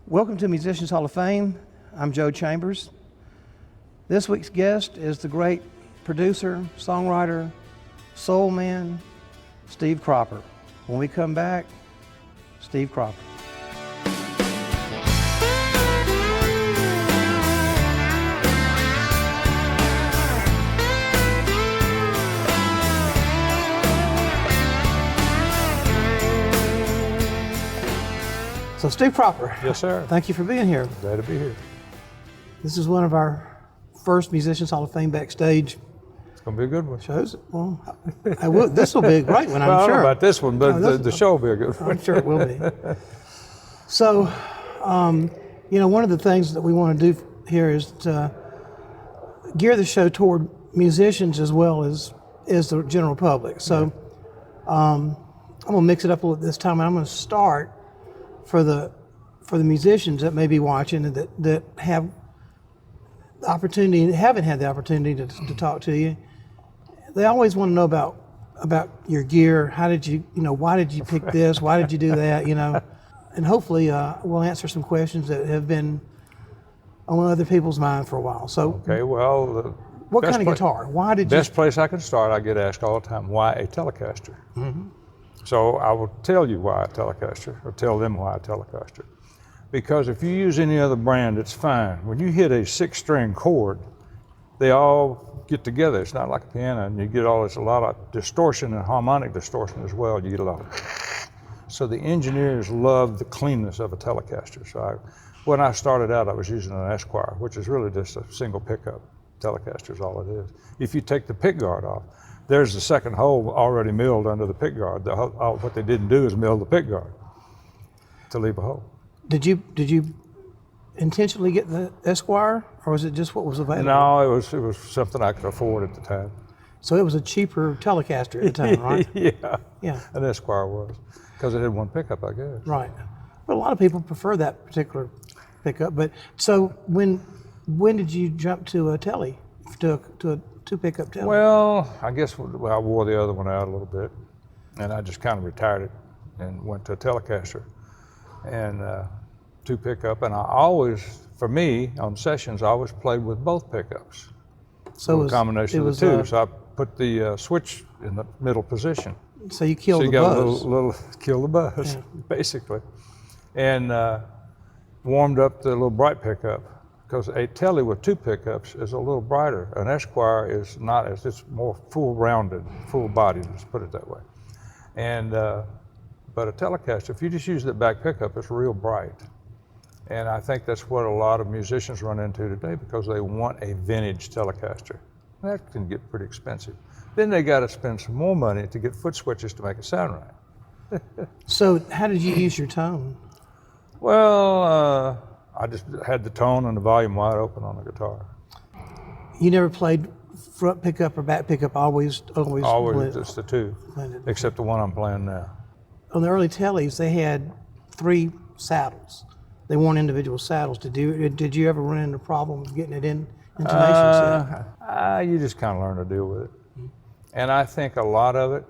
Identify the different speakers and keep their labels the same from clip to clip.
Speaker 1: Welcome to Musicians Hall of Fame. I'm Joe Chambers. This week's guest is the great producer, songwriter, soul man, Steve Cropper. When we come back, Steve Cropper. So Steve Cropper.
Speaker 2: Yes, sir.
Speaker 1: Thank you for being here.
Speaker 2: Glad to be here.
Speaker 1: This is one of our first Musicians Hall of Fame Backstage
Speaker 2: It's going to be a good one.
Speaker 1: shows. Well, I will. This will be a great one, I'm
Speaker 2: Well, I
Speaker 1: sure.
Speaker 2: don't know about this one, but
Speaker 1: No,
Speaker 2: the show will be a good one.
Speaker 1: I'm sure it will be. So, one of the things that we want to do here is to gear the show toward musicians as well as the general public. So, I'm going to mix it up a little this time, and I'm going to start for the musicians that may be watching and that have the opportunity, haven't had the opportunity to talk to you. They always want to know about your gear. How did you, why did you pick this? Why did you do that? And hopefully we'll answer some questions that have been on other people's mind for a while. So,
Speaker 2: Okay, well,
Speaker 1: what kind of guitar? Why did
Speaker 2: best place I can start, I get asked all the time, why a Telecaster?
Speaker 1: Mm-hmm.
Speaker 2: So I will tell you why a Telecaster, or tell them why a Telecaster. Because if you use any other brand, it's fine. When you hit a 6-string chord, they all get together. It's not like a piano, and you get a lot of distortion and harmonic distortion as well. You get a lot of. So the engineers love the cleanness of a Telecaster. So when I started out, I was using an Esquire, which is really just a single pickup. Telecaster is all it is. If you take the pickguard off, there's the second hole already milled under the pickguard. What they didn't do is mill the pickguard to leave a hole.
Speaker 1: Did you intentionally get the Esquire, or was it just what was available?
Speaker 2: No, it was something I could afford at the time.
Speaker 1: So it was a cheaper Telecaster at the time, right?
Speaker 2: Yeah, an Esquire was, because it had one pickup, I guess.
Speaker 1: Right. But a lot of people prefer that particular pickup. But so when did you jump to a Tele, to a two-pickup Tele?
Speaker 2: Well, I guess I wore the other one out a little bit, and I just kind of retired it and went to a Telecaster and two pickup. And I always, for me, on sessions, I always played with both pickups. So a combination of the two. So I put the switch in the middle position.
Speaker 1: So you killed the buzz.
Speaker 2: So you got a little kill the buzz, basically. And warmed up the little bright pickup, because a Tele with two pickups is a little brighter. An Esquire is not, it's more full-rounded, full-bodied, let's put it that way. And but a Telecaster, if you just use that back pickup, it's real bright. And I think that's what a lot of musicians run into today, because they want a vintage Telecaster. That can get pretty expensive. Then they got to spend some more money to get foot switches to make it sound right.
Speaker 1: So how did you use your tone?
Speaker 2: Well, I just had the tone and the volume wide open on the guitar.
Speaker 1: You never played front pickup or back pickup, always
Speaker 2: Just the two,
Speaker 1: blended.
Speaker 2: except the one I'm playing now.
Speaker 1: On the early Teles, they had 3 saddles. They weren't individual saddles. Did you ever run into problems getting it into
Speaker 2: You just kind of learn to deal with it. And I think a lot of it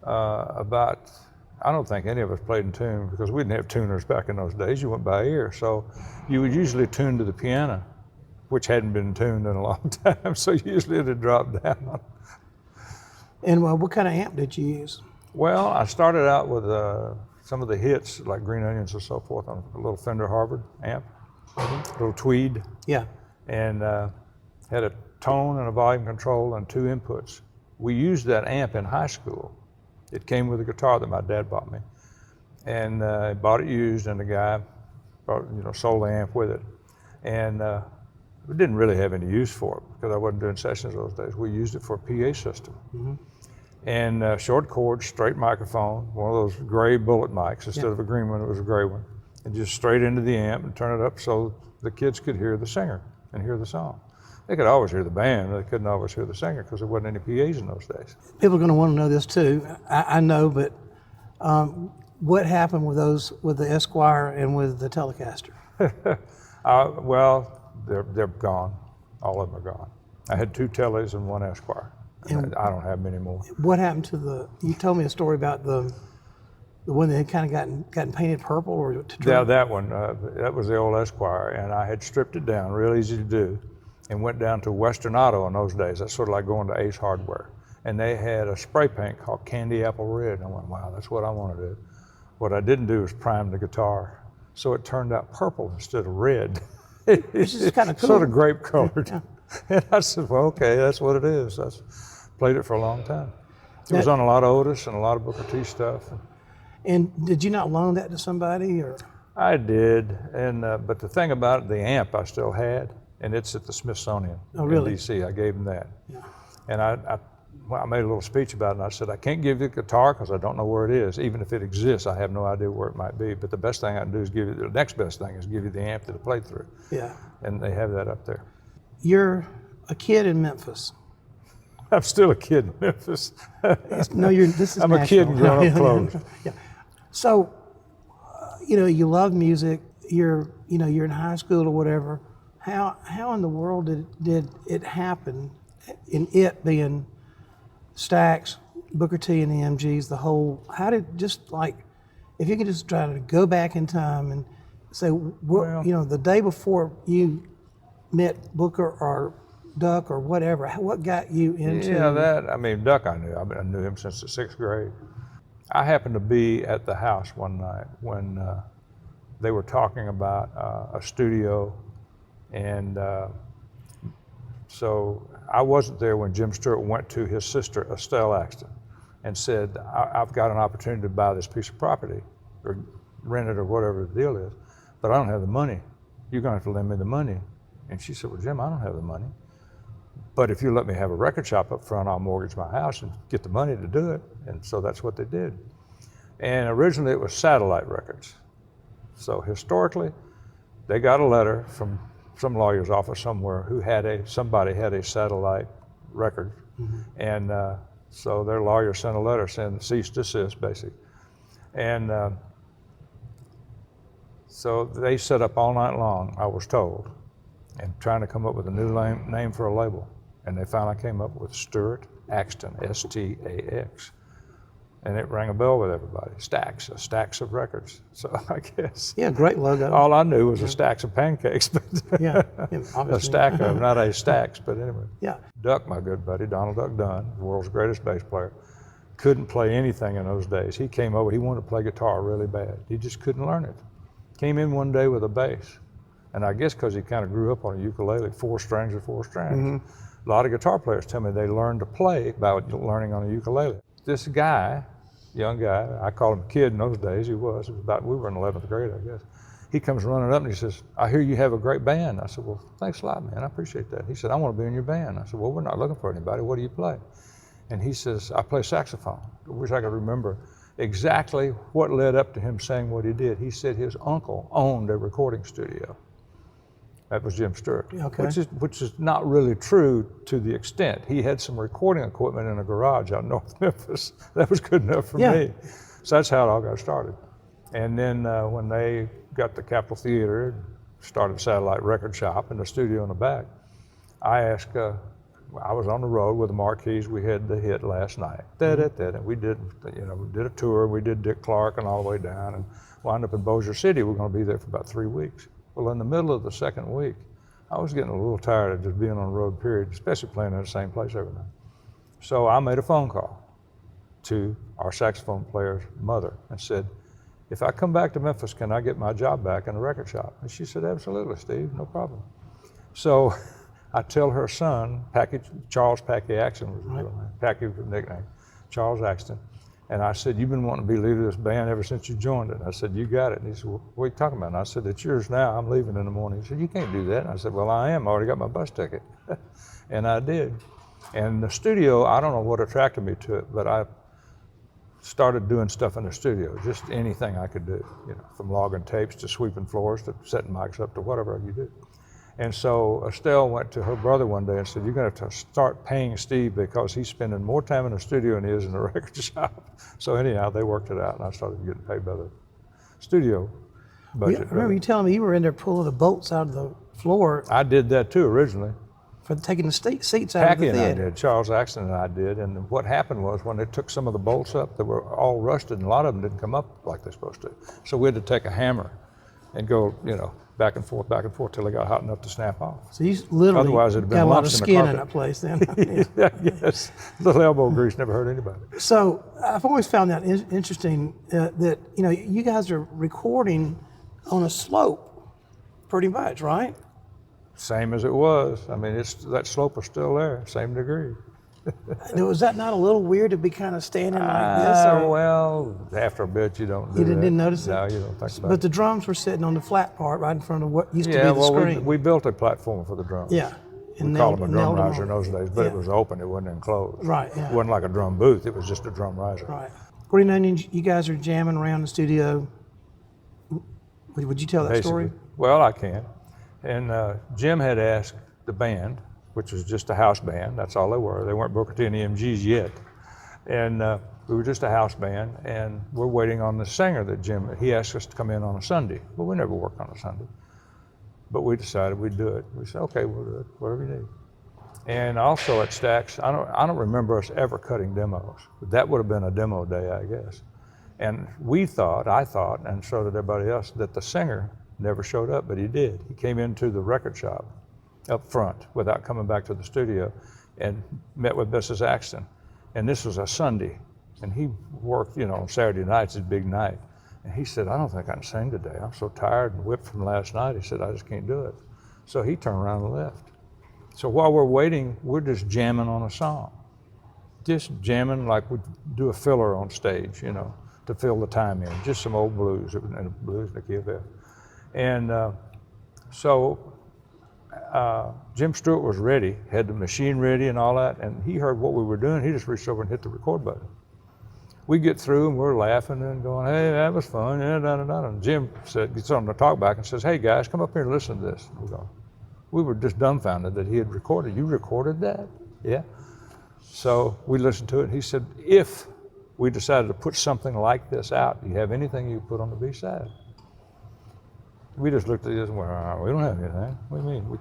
Speaker 2: I don't think any of us played in tune, because we didn't have tuners back in those days. You went by ear. So you would usually tune to the piano, which hadn't been tuned in a long time. So usually it'd drop down.
Speaker 1: And what kind of amp did you use?
Speaker 2: Well, I started out with some of the hits, like Green Onions and so forth, on a little Fender Harvard amp, little Tweed.
Speaker 1: Yeah.
Speaker 2: And had a tone and a volume control and 2 inputs. We used that amp in high school. It came with a guitar that my dad bought me. And I bought it used, and the guy sold the amp with it. And we didn't really have any use for it, because I wasn't doing sessions those days. We used it for a PA system. Mm-hmm. And short cord, straight microphone, one of those gray bullet mics. Instead of a green one, it was a gray one. And just straight into the amp and turn it up so the kids could hear the singer and hear the song. They could always hear the band, but they couldn't always hear the singer, because there wasn't any PAs in those days. People
Speaker 1: are going to want to know this too. I know, but what happened with the Esquire and with the Telecaster?
Speaker 2: Well, they're gone. All of them are gone. I had 2 Teles and 1 Esquire. And I don't have many more.
Speaker 1: What happened to you told me a story about The one that had kind of gotten painted purple, or to
Speaker 2: Yeah, that one, that was the old Esquire, and I had stripped it down, real easy to do, and went down to Western Auto in those days. That's sort of like going to Ace Hardware. And they had a spray paint called Candy Apple Red. And I went, wow, that's what I want to do. What I didn't do was prime the guitar. So it turned out purple instead of red.
Speaker 1: Which is kind of cool.
Speaker 2: Sort of grape colored.
Speaker 1: Yeah.
Speaker 2: And I said, well, okay, that's what it is. I played it for a long time. It was on a lot of Otis and a lot of Booker T stuff.
Speaker 1: And did you not loan that to somebody, or?
Speaker 2: I did, and but the thing about it, the amp I still had, and it's at the Smithsonian
Speaker 1: Oh, really?
Speaker 2: in D.C. I gave them that.
Speaker 1: Yeah.
Speaker 2: And I made a little speech about it, and I said, I can't give you the guitar because I don't know where it is. Even if it exists, I have no idea where it might be. But the best thing I can do is give you, the next best thing is give you the amp that it played through.
Speaker 1: Yeah.
Speaker 2: And they have that up there.
Speaker 1: You're a kid in Memphis.
Speaker 2: I'm still a kid in Memphis.
Speaker 1: No, this is
Speaker 2: I'm a kid and growing up close.
Speaker 1: Yeah. So, you love music. You're in high school or whatever. How in the world did it happen? In it being Stax, Booker T, and the MGs, the whole. How did if you could just try to go back in time and say, the day before you met Booker or Duck or whatever, what got you into?
Speaker 2: Yeah, Duck I knew. I knew him since the 6th grade. I happened to be at the house one night when they were talking about a studio, and so I wasn't there when Jim Stewart went to his sister, Estelle Axton, and said, I've got an opportunity to buy this piece of property, or rent it, or whatever the deal is, but I don't have the money. You're gonna have to lend me the money. And she said, well, Jim, I don't have the money. But if you let me have a record shop up front, I'll mortgage my house and get the money to do it. And so that's what they did. And originally it was Satellite Records. So historically, they got a letter from some lawyer's office somewhere who somebody had a Satellite record. Mm-hmm. And so their lawyer sent a letter saying cease, desist, basically. And so they set up all night long, I was told, and trying to come up with a new name for a label. And they finally came up with Stewart Axton, S-T-A-X. And it rang a bell with everybody. Stax, a stacks of records. So I guess.
Speaker 1: Yeah, great logo.
Speaker 2: All I knew was a stacks of pancakes, but
Speaker 1: obviously.
Speaker 2: A stack of, not a stacks, but anyway.
Speaker 1: Yeah.
Speaker 2: Duck, my good buddy, Donald Duck Dunn, the world's greatest bass player, couldn't play anything in those days. He came over, he wanted to play guitar really bad. He just couldn't learn it. Came in one day with a bass. And I guess because he kind of grew up on a ukulele, 4 strings or 4 strands. Mm-hmm. A lot of guitar players tell me they learned to play by learning on a ukulele. This guy, young guy, I called him a kid in those days, we were in 11th grade, I guess. He comes running up and he says, I hear you have a great band. I said, well, thanks a lot, man, I appreciate that. He said, I want to be in your band. I said, well, we're not looking for anybody, what do you play? And he says, I play saxophone. I wish I could remember exactly what led up to him saying what he did. He said his uncle owned a recording studio. That was Jim Stewart,
Speaker 1: okay.
Speaker 2: which is not really true to the extent. He had some recording equipment in a garage out in North Memphis. That was good enough for me. So that's how it all got started. And then when they got the Capitol Theater, started Satellite Record Shop in the studio in the back, I asked, I was on the road with the Marquis. We had the hit Last Night. And we did, we did a tour. We did Dick Clark and all the way down, and wound up in Bossier City. We're going to be there for about 3 weeks. Well, in the middle of the second week, I was getting a little tired of just being on the road, period, especially playing in the same place every night. So I made a phone call to our saxophone player's mother and said, if I come back to Memphis, can I get my job back in the record shop? And she said, absolutely, Steve, no problem. So I tell her son, Charles Packy Axton was his real name. Packy was the nickname, Charles Axton. And I said, you've been wanting to be leader of this band ever since you joined it. And I said, you got it. And he said, well, what are you talking about? And I said, it's yours now. I'm leaving in the morning. He said, you can't do that. And I said, well, I am. I already got my bus ticket. And I did. And the studio, I don't know what attracted me to it, but I started doing stuff in the studio, just anything I could do, from logging tapes to sweeping floors to setting mics up to whatever you do. And so Estelle went to her brother one day and said, you're going to have to start paying Steve because he's spending more time in the studio than he is in the record shop. So anyhow, they worked it out and I started getting paid by the studio budget.
Speaker 1: I remember you telling me you were in there pulling the bolts out of the floor.
Speaker 2: I did that too originally.
Speaker 1: for taking the seats out
Speaker 2: Packy
Speaker 1: of the
Speaker 2: and I
Speaker 1: theater.
Speaker 2: did, Charles Axton and I did, and what happened was when they took some of the bolts up, they were all rusted, and a lot of them didn't come up like they're supposed to. So we had to take a hammer and go, back and forth till they got hot enough to snap off.
Speaker 1: So you literally
Speaker 2: Otherwise, it'd have been
Speaker 1: got a lot of
Speaker 2: lumps in the
Speaker 1: skin in
Speaker 2: carpet.
Speaker 1: that place then. Yeah.
Speaker 2: Yes, little elbow grease never hurt anybody.
Speaker 1: So I've always found that interesting that you guys are recording on a slope, pretty much, right?
Speaker 2: Same as it was. I mean, that slope is still there, same degree.
Speaker 1: Was that not a little weird to be kind of standing like this? Or
Speaker 2: Well, after a bit, you don't do
Speaker 1: you
Speaker 2: that.
Speaker 1: didn't notice it?
Speaker 2: No, you don't think about
Speaker 1: But
Speaker 2: it.
Speaker 1: the drums were sitting on the flat part right in front of what used to be
Speaker 2: Yeah,
Speaker 1: the
Speaker 2: well,
Speaker 1: screen.
Speaker 2: we built a platform for the drums.
Speaker 1: Yeah.
Speaker 2: We called them a drum
Speaker 1: nailed them
Speaker 2: riser in
Speaker 1: on.
Speaker 2: those days, but
Speaker 1: Yeah.
Speaker 2: it was open, it wasn't enclosed.
Speaker 1: Right, yeah.
Speaker 2: It wasn't like a drum booth, it was just a drum riser.
Speaker 1: Right. Green Onions, you guys are jamming around the studio. Would you tell that story?
Speaker 2: Well, I can. And Jim had asked the band, which was just a house band, that's all they were. They weren't Booker T and EMGs yet. And we were just a house band, and we're waiting on the singer that he asked us to come in on a Sunday. But we never worked on a Sunday. But we decided we'd do it. We said, okay, we'll do it, whatever you need. And also at Stax, I don't remember us ever cutting demos. That would have been a demo day, I guess. And I thought, and so did everybody else, that the singer never showed up, but he did. He came into the record shop up front without coming back to the studio and met with Mrs. Axton. And this was a Sunday, and he worked, on Saturday nights, his big night. And he said, I don't think I can sing today. I'm so tired and whipped from last night. He said, I just can't do it. So he turned around and left. So while we're waiting, we're just jamming on a song. Just jamming like we do a filler on stage, to fill the time in. Just some old blues, and blues in the key of F. And so Jim Stewart was ready, had the machine ready and all that, and he heard what we were doing. He just reached over and hit the record button. We get through and we're laughing and going, hey, that was fun, And Jim gets on the talkback and says, hey guys, come up here and listen to this. We were just dumbfounded that he had recorded. You recorded that? Yeah. So we listened to it, and he said, if we decided to put something like this out, do you have anything you put on the B-side? We just looked at this and went, we don't have anything. What do you mean?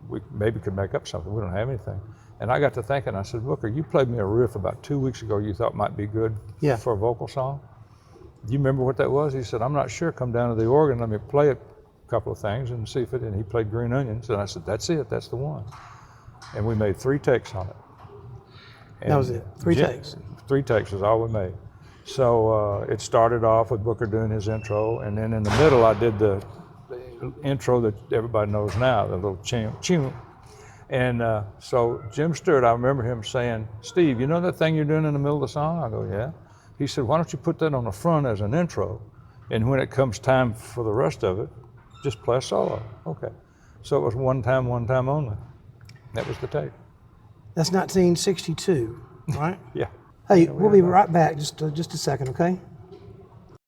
Speaker 2: We maybe could make up something. We don't have anything. And I got to thinking, I said, Booker, you played me a riff about 2 weeks ago you thought might be good for a vocal song. Do you remember what that was? He said, I'm not sure. Come down to the organ, let me play a couple of things and see if and he played Green Onions. And I said, that's it, that's the one. And we made 3 takes on it. And
Speaker 1: that was it, 3 takes?
Speaker 2: 3 takes is all we made. So it started off with Booker doing his intro, and then in the middle I did the intro that everybody knows now, the little ching. And so Jim Stewart, I remember him saying, Steve, you know that thing you're doing in the middle of the song? I go, yeah. He said, why don't you put that on the front as an intro? And when it comes time for the rest of it, just play a solo. Okay. So it was one time only. That was the take.
Speaker 1: That's 1962, right?
Speaker 2: Yeah.
Speaker 1: Hey, we'll be right back, just a second, okay?